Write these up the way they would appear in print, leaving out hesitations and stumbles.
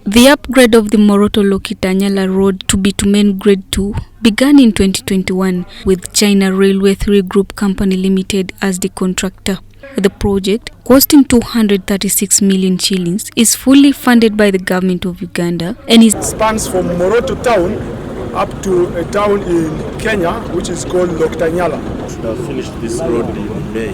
The upgrade of the Moroto-Lokitanyala road to bitumen grade 2 began in 2021 with China Railway 3 Group Company Limited as the contractor. The project, costing 236 million shillings, is fully funded by the government of Uganda and spans from Moroto town up to a town in Kenya which is called Lokitanyala. We finished this road in May.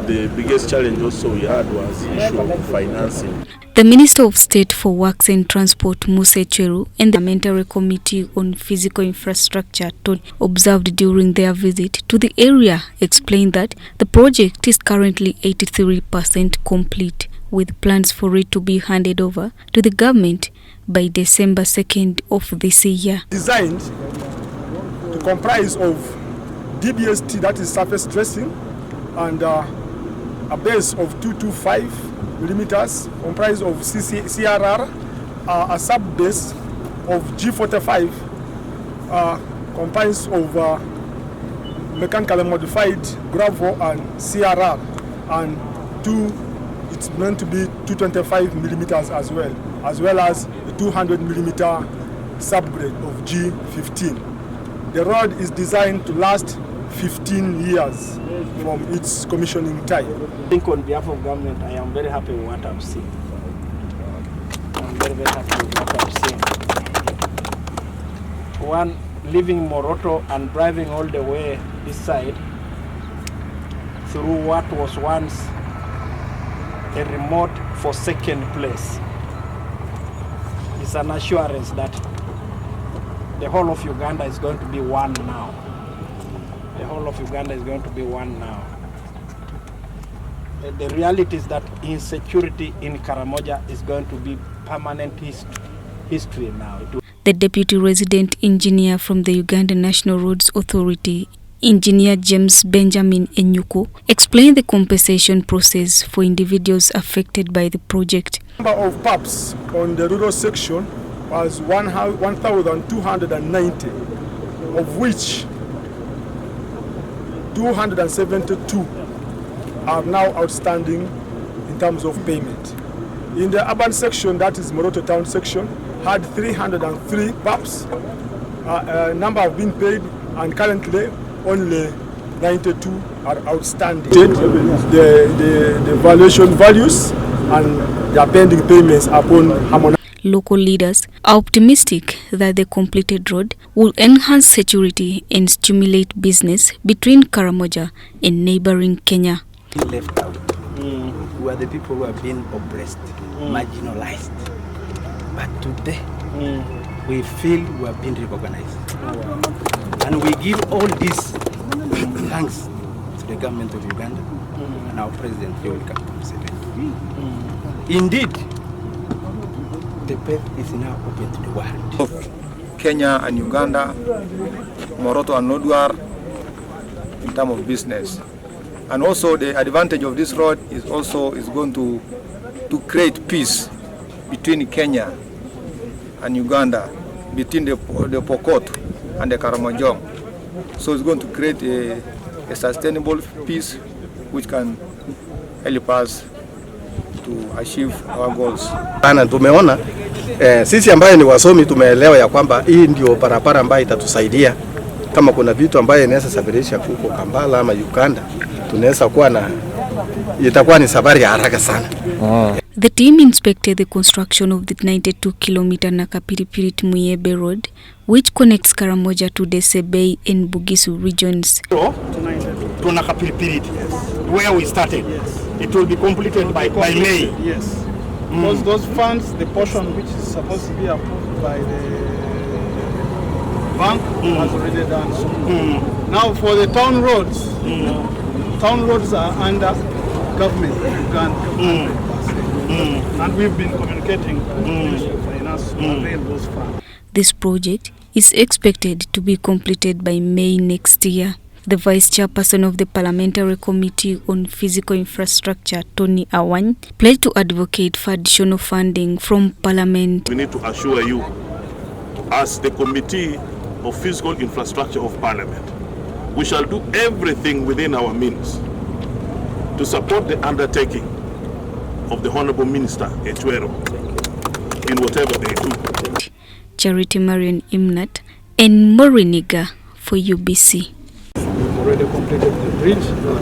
The biggest challenge also we had was the issue of financing. The Minister of State for Works and Transport, Musa Ecweru, and the Parliamentary Committee on Physical Infrastructure observed during their visit to the area explained that the project is currently 83% complete, with plans for it to be handed over to the government by December 2nd of this year. Designed to comprise of DBST, that is surface dressing, and a base of 225 millimeters, comprised of CRR, a sub base of G45, comprised of mechanically modified gravel and CRR, and it's meant to be 225 millimeters as well as a 200 millimeter subgrade of G15. The road is designed to last 15 years from its commissioning time. I think on behalf of government, I am very happy with what I'm seeing. I'm very, very happy with what I'm seeing. One, leaving Moroto and driving all the way this side through what was once a remote forsaken place is an assurance that the whole of Uganda is going to be one now. The whole of Uganda is going to be one now. The reality is that insecurity in Karamoja is going to be permanent history now. The Deputy Resident Engineer from the Uganda National Roads Authority, Engineer James Benjamin Enyuko, explained the compensation process for individuals affected by the project. The number of PAPs on the rural section was 1,290, of which 272 are now outstanding in terms of payment. In the urban section, that is Moroto town section, had 303 PAPs. A number have been paid, and currently only 92 are outstanding. The valuation values and the pending payments upon harmonization. Local leaders are optimistic that the completed road will enhance security and stimulate business between Karamoja and neighboring Kenya. Left out who are the people who have been oppressed, marginalized. But today, we feel we have been recognized. And we give all this thanks to the government of Uganda and our President, Sebei. Indeed, the path is now open to the world. Of Kenya and Uganda, Moroto and Lodwar, in terms of business. And also the advantage of this road is going to create peace between Kenya and Uganda, between the Pokot and the Karamoja. So it's going to create a sustainable peace which can help us to achieve our goals. Ana tumeona sisi ambaye ni wasomi tumeelewa ya kwamba hii ndio barabara ambayo itatusaidia kama kuna vitu ambaye inaweza safirisha huko Kampala ama Uganda, tunaweza kuwa na itakuwa ni safari ya haraka sana. The team inspected the construction of the 92-kilometer Nakapiripirit-Muyebe road, which connects Karamoja to the Sebei and Bugisu regions. To Nakapiripirit, where we started. It will be completed by May. Yes. Because those funds, the portion which is supposed to be approved by the bank has already done so. Now for the town roads are under government, Uganda. And we've been communicating with the Ministry of Finance to avail those funds. This project is expected to be completed by May next year. The Vice Chairperson of the Parliamentary Committee on Physical Infrastructure, Tony Awany, pledged to advocate for additional funding from Parliament. We need to assure you, as the Committee of Physical Infrastructure of Parliament, we shall do everything within our means to support the undertaking of the Honorable Minister Echeru in whatever they do. Charity Marion Imnat and Moriniga for UBC. We've already completed the bridge.